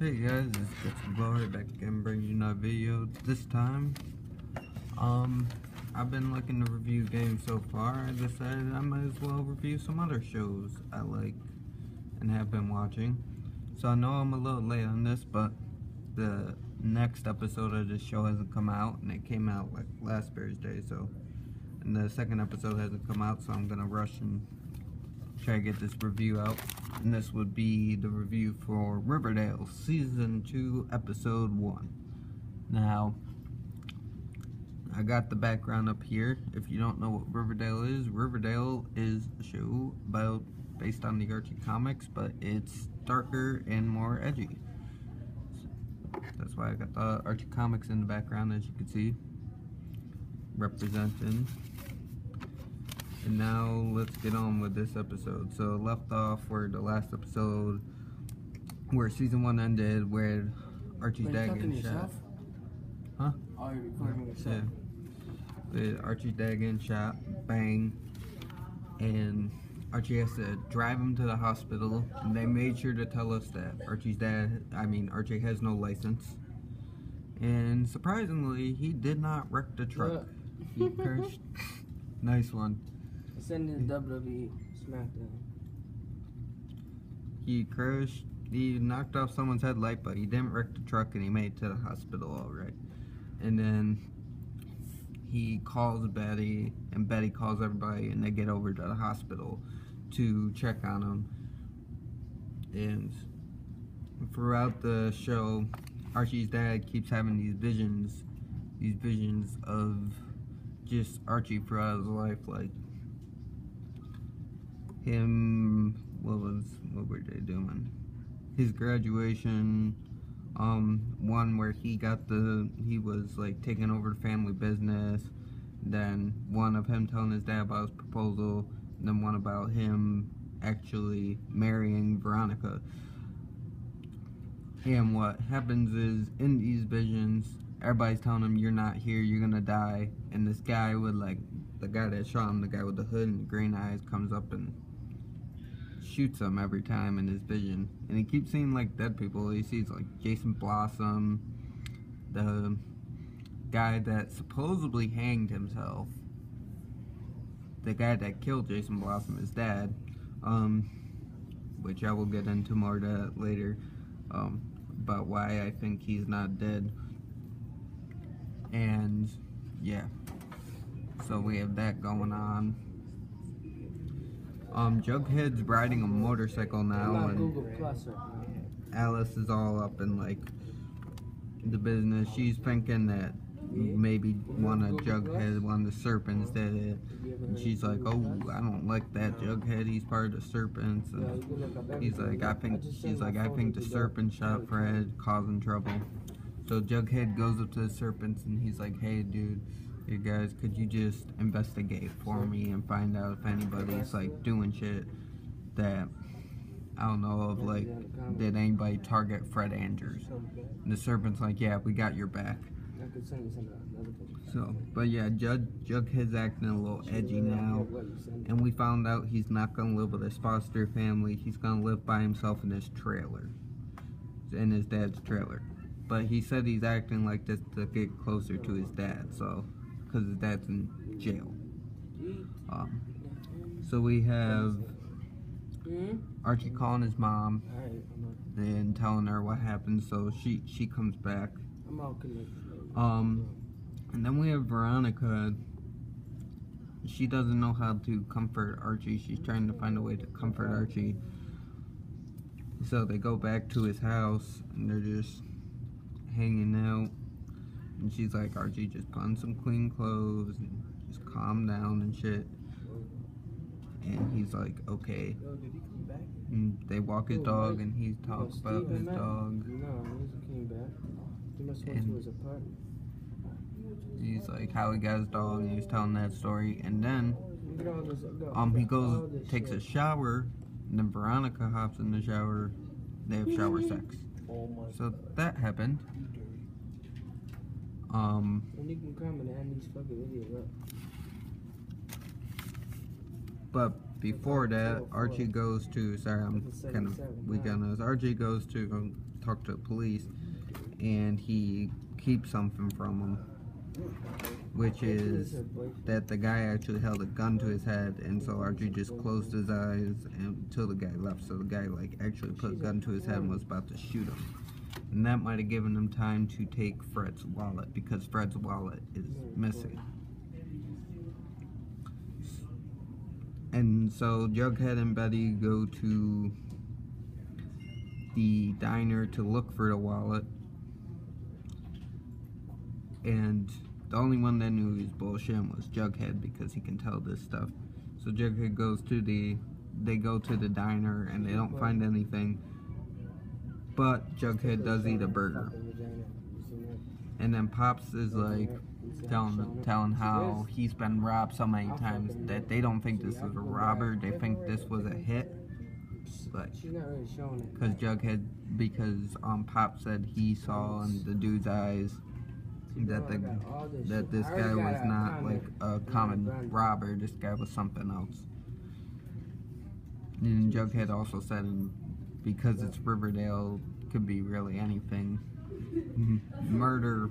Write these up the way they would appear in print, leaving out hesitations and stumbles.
Hey guys, it's Boy back again bringing you another video. This time, I've been looking to review games so far. I decided I might as well review some other shows I like and have been watching. So I know I'm a little late on this, but the next episode of this show hasn't come out, and it came out like last Thursday. And the second episode hasn't come out, so I'm gonna rush and try to get this review out. And this would be the review for Riverdale Season 2 Episode 1. Now, I got the background up here. If you don't know what Riverdale is a show based on the Archie comics, but it's darker and more edgy. That's why I got the Archie comics in the background, as you can see, representing. And now let's get on with this episode. So left off where the last episode, where season 1 ended, where Archie's dad getting shot. Huh? Oh, you're recording yourself. Yeah. With Archie's dad getting shot, bang, and Archie has to drive him to the hospital. And they made sure to tell us that Archie has no license. And surprisingly, he did not wreck the truck. He crashed. Nice one. Sending WWE SmackDown. He crashed, he knocked off someone's headlight, but he didn't wreck the truck, and he made it to the hospital alright. And then he calls Betty, and Betty calls everybody, and they get over to the hospital to check on him. And throughout the show, Archie's dad keeps having these visions of just Archie throughout his life, like him, what were they doing? His graduation, one where he was like taking over the family business, then one of him telling his dad about his proposal, and then one about him actually marrying Veronica. And what happens is, in these visions, everybody's telling him, you're not here, you're gonna die. And this guy with, like, the guy that shot him, the guy with the hood and the green eyes, comes up and shoots him every time in his vision. And he keeps seeing, like, dead people. He sees, like, Jason Blossom, the guy that supposedly hanged himself, the guy that killed Jason Blossom, his dad, which I will get into more of that later, about why I think he's not dead. And yeah, so we have that going on. Jughead's riding a motorcycle now, and Alice is all up in like the business. She's thinking that maybe one of the serpents did it, and she's like, oh, I don't like that Jughead, he's part of the serpents. And she's like, I think the serpent shot Fred, causing trouble. So Jughead goes up to the serpents and he's like, hey dude, you guys, could you just investigate for me and find out if anybody's like doing shit that I don't know of, like, did anybody target Fred Andrews? And the serpent's like, yeah, we got your back. So, but yeah, Jughead's acting a little edgy now, and we found out he's not gonna live with his foster family. He's gonna live by himself in his trailer, in his dad's trailer. But he said he's acting like this to get closer to his dad, so, because his dad's in jail. So we have Archie calling his mom and telling her what happened, so she comes back. And then we have Veronica. She doesn't know how to comfort Archie. She's trying to find a way to comfort Archie. So they go back to his house, and they're just hanging out, and she's like, Archie, just put on some clean clothes and just calm down and shit. And he's like, okay. And they walk his dog, and he talks about his dog. And he's like, how he got his dog, and he's telling that story. And then he goes, takes a shower, and then Veronica hops in the shower. They have shower sex. So that happened. But before that, Archie goes to, sorry, I'm kind of weak on this. Archie goes to go talk to the police, and he keeps something from him, which is that the guy actually held a gun to his head, and so Archie just closed his eyes until the guy left. So the guy like actually put a gun to his head and was about to shoot him, and that might have given him time to take Fred's wallet, because Fred's wallet is missing. And so Jughead and Betty go to the diner to look for the wallet, and the only one that knew he was bullshitting was Jughead, because he can tell this stuff. So Jughead goes to they go to the diner and they don't find anything, but Jughead does eat a burger. And then Pops is like telling how he's been robbed so many times that they don't think this is a robber, they think this was a hit. But because Pop said he saw in the dude's eyes that this guy was not like a common robber, this guy was something else. And Jughead also said, because it's Riverdale, could be really anything. Murder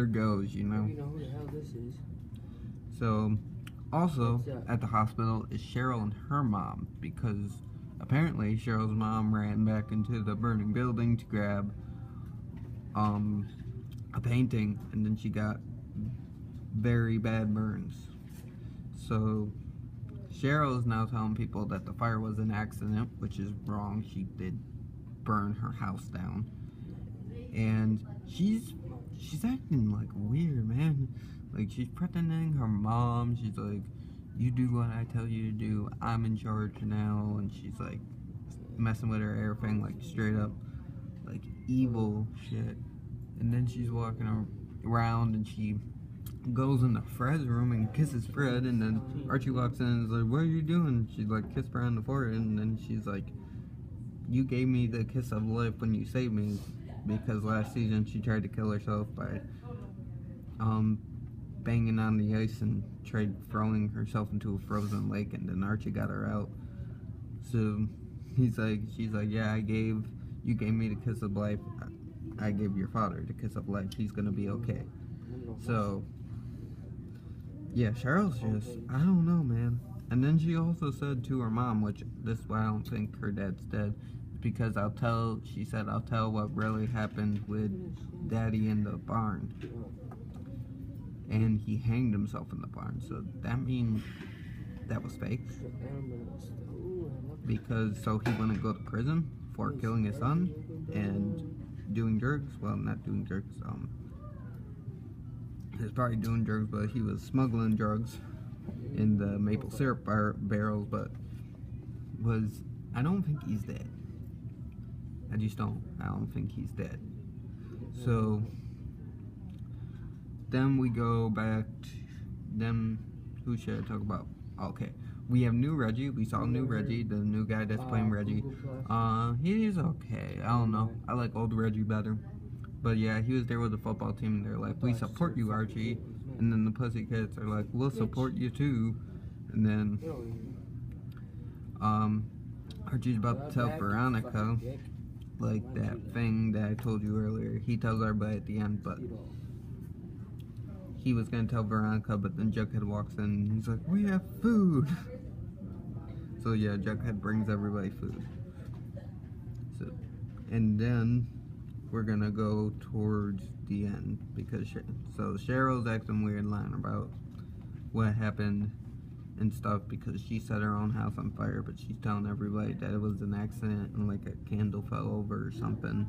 goes, you know. Who the hell this is? So, also at the hospital is Cheryl and her mom, because apparently Cheryl's mom ran back into the burning building to grab a painting, and then she got very bad burns. So Cheryl is now telling people that the fire was an accident, which is wrong. She did burn her house down, and she's acting like weird, man. Like, she's pretending her mom. She's like, you do what I tell you to do, I'm in charge now. And she's like messing with her everything, like straight up like evil shit. And then she's walking around and she goes into Fred's room and kisses Fred, and then Archie walks in and is like, what are you doing? She's like, kiss Fred on the forehead, and then she's like, you gave me the kiss of life when you saved me, because last season she tried to kill herself by banging on the ice and tried throwing herself into a frozen lake, and then Archie got her out. So she's like, yeah, you gave me the kiss of life, I gave your father the kiss of life, he's gonna be okay. So yeah, Cheryl's just, I don't know, man. And then she also said to her mom, which this is why I don't think her dad's dead, because she said, I'll tell what really happened with Daddy in the barn. And he hanged himself in the barn, so that means that was fake. Because, so he wouldn't go to prison for killing his son and doing drugs. Well, not doing drugs, he was probably doing drugs, but he was smuggling drugs in the maple syrup barrels, but I don't think he's dead. I don't think he's dead. So then we go back to who should I talk about? Okay, we have new Reggie. We saw new Reggie, the new guy that's playing Reggie. He's okay. I don't know, I like old Reggie better. But yeah, he was there with the football team, and they're like, we support you, Archie. And then the Pussycats are like, we'll support you too. And then Archie's about to tell Veronica, like that thing that I told you earlier. He tells everybody at the end, but he was going to tell Veronica, but then Jughead walks in and he's like, we have food. So yeah, Jughead brings everybody food. So, and then we're gonna go towards the end, because Cheryl's acting weird, lying about what happened and stuff, because she set her own house on fire, but she's telling everybody that it was an accident and like a candle fell over or something.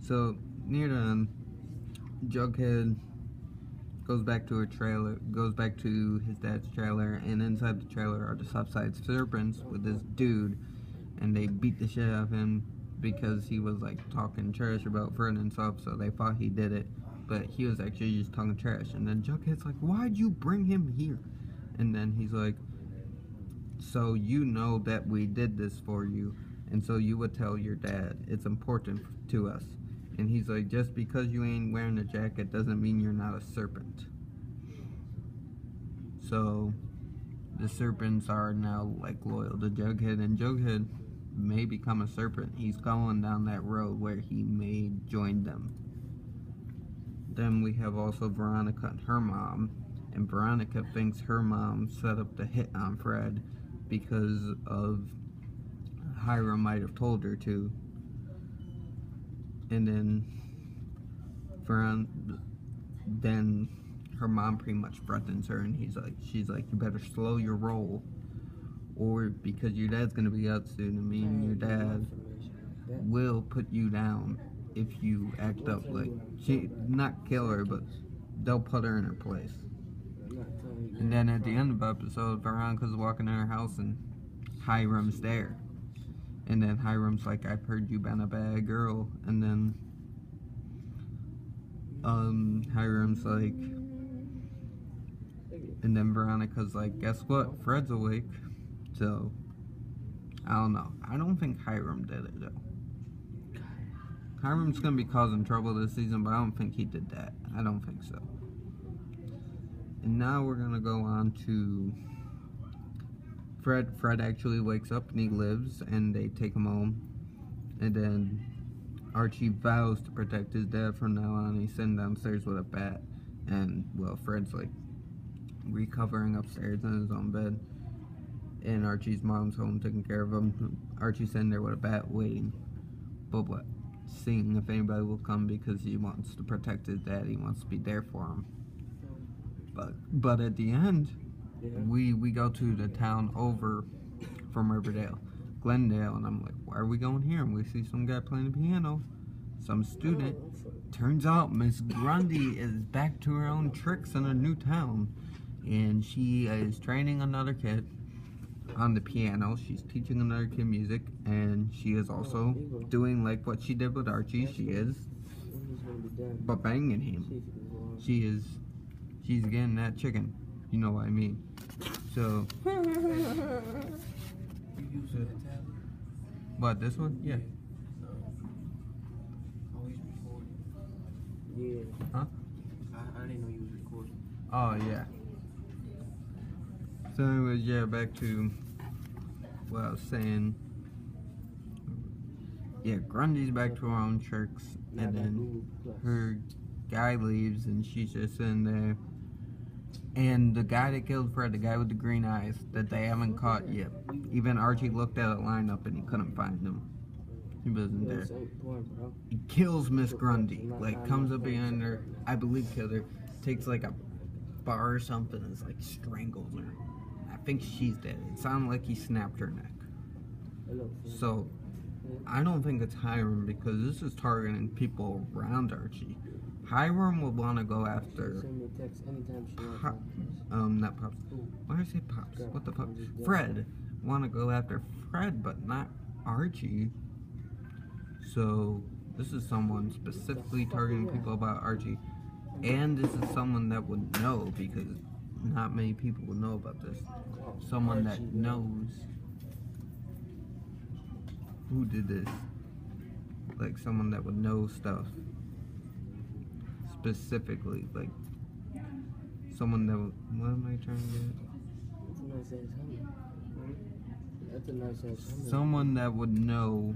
So near the end, Jughead goes back to his dad's trailer, and inside the trailer are the subside serpents with this dude, and they beat the shit out of him because he was like talking trash about Fred and stuff, so they thought he did it, but he was actually just talking trash. And then Jughead's like, why'd you bring him here? And then he's like, so you know that we did this for you, and so you would tell your dad, it's important to us. And he's like, just because you ain't wearing a jacket doesn't mean you're not a serpent. So the serpents are now like loyal to Jughead, and Jughead may become a serpent. He's going down that road where he may join them. Then we have also Veronica and her mom, and Veronica thinks her mom set up the hit on Fred because of Hiram might have told her to. And then then her mom pretty much threatens her, and she's like, you better slow your roll, or because your dad's gonna be out soon. I mean, your dad will put you down if you act up. Like, she not kill her, but they'll put her in her place. And then at the end of the episode, Veronica's walking in her house and Hiram's there. And then Hiram's like, I've heard you've been a bad girl. And then Hiram's like, and then Veronica's like, guess what? Fred's awake. So, I don't know. I don't think Hiram did it, though. Hiram's gonna be causing trouble this season, but I don't think he did that. I don't think so. And now we're gonna go on to Fred. Fred actually wakes up and he lives, and they take him home. And then Archie vows to protect his dad from now on. He's sitting downstairs with a bat, and well, Fred's like recovering upstairs in his own bed, and Archie's mom's home taking care of him. Archie's sitting there with a bat waiting, but what? Seeing if anybody will come because he wants to protect his dad. He wants to be there for him. But at the end, we go to the town over from Riverdale, Glendale, and I'm like, why are we going here? And we see some guy playing the piano, some student. Turns out Miss Grundy is back to her own tricks in a new town, and she is training another kid on the piano. She's teaching another kid music, and she is also doing like what she did with Archie. She is but banging him. She's getting that chicken. You know what I mean. So what, this one? Yeah. Yeah. Huh? I didn't know you was recording. Oh yeah. So anyways, yeah, back to what I was saying. Yeah, Grundy's back to her own tricks, and then her guy leaves, and she's just sitting there. And the guy that killed Fred, the guy with the green eyes, that they haven't caught yet. Even Archie looked at a lineup and he couldn't find him. He wasn't there. He kills Miss Grundy, like comes up behind her, I believe killed her, takes like a bar or something and like strangles her. I think she's dead. It sounded like he snapped her neck. So I don't think it's Hiram, because this is targeting people around Archie. Hiram would want to go after not Pops. Why did I say Pops? What the fuck? Fred. Want to go after Fred, but not Archie. So this is someone specifically targeting people about Archie, and this is someone that would know, because not many people would know about this. Someone that knows who did this, like someone that would know stuff specifically, like someone that would, what am I trying to get? That's a nice ass. Someone that would know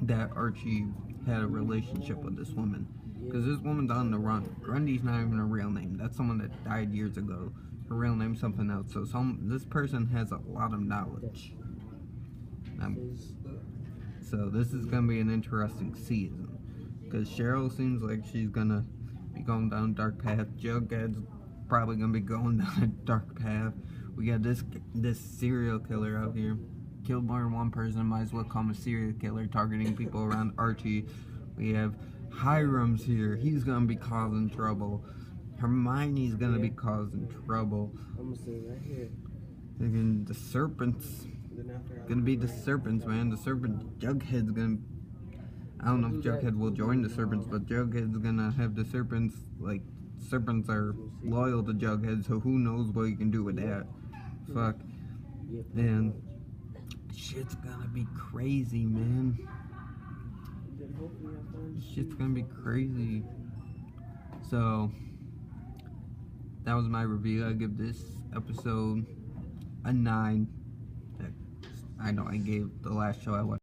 that Archie had a relationship with this woman, because this woman's on the run. Grundy's not even a real name. That's someone that died years ago. Her real name's something else. So this person has a lot of knowledge. So this is gonna be an interesting season, because Cheryl seems like she's gonna be going down a dark path. Jughead's probably gonna be going down a dark path. We got this serial killer out here. Killed more than one person, might as well call him a serial killer, targeting people around Archie. We have Hiram's here. He's gonna be causing trouble. Hermione's gonna be causing trouble. I'm gonna say right here. And the serpents. Gonna be the serpents, man. The serpent. Jughead's gonna. I don't know if Jughead will join the serpents, but Jughead's gonna have the serpents. Like, serpents are loyal to Jughead, so who knows what you can do with that. Fuck. And shit's gonna be crazy, man. Shit's gonna be crazy. So that was my review. I give this episode a 9. I know I gave the last show I watched